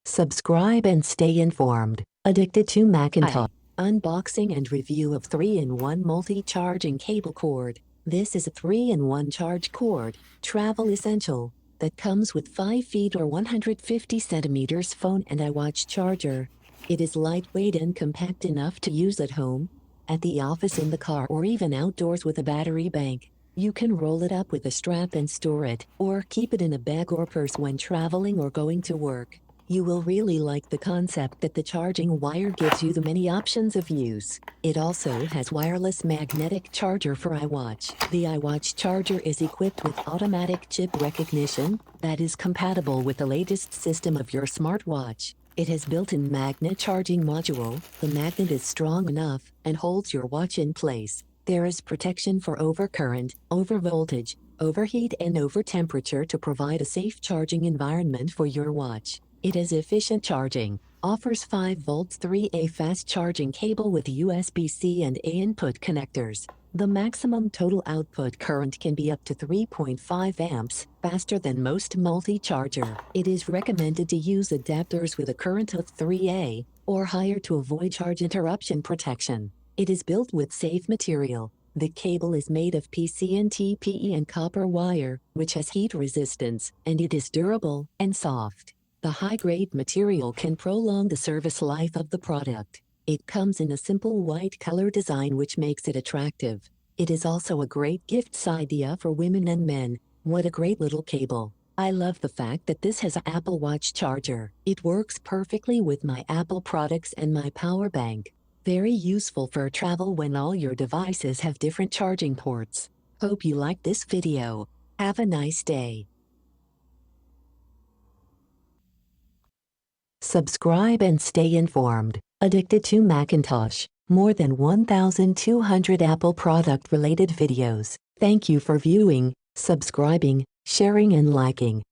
Subscribe and stay informed. Addicted to Macintosh. Unboxing and review of 3-in-1 multi-charging cable cord. This is a 3-in-1 charge cord, travel essential, that comes with 5 feet or 150 centimeters phone and iWatch charger. It is lightweight and compact enough to use at home, at the office, in the car, or even outdoors with a battery bank. You can roll it up with a strap and store it, or keep it in a bag or purse when traveling or going to work. You will really like the concept that the charging wire gives you the many options of use. It also has wireless magnetic charger for iWatch. The iWatch charger is equipped with automatic chip recognition that is compatible with the latest system of your smartwatch. It has built-in magnet charging module. The magnet is strong enough and holds your watch in place. There is protection for overcurrent, overvoltage, overheat and overtemperature to provide a safe charging environment for your watch. It has efficient charging, offers 5 volts 3A fast charging cable with USB-C and A input connectors. The maximum total output current can be up to 3.5 amps, faster than most multi-charger. It is recommended to use adapters with a current of 3A or higher to avoid charge interruption protection. It is built with safe material. The cable is made of PCNT PE and copper wire, which has heat resistance, and it is durable and soft. The high-grade material can prolong the service life of the product. It comes in a simple white color design which makes it attractive. It is also a great gift idea for women and men. What a great little cable. I love the fact that this has an Apple Watch charger. It works perfectly with my Apple products and my power bank. Very useful for travel when all your devices have different charging ports. Hope you liked this video. Have a nice day. Subscribe and stay informed. Addicted to Macintosh. More than 1,200 Apple product related videos. Thank you for viewing, subscribing, sharing and liking.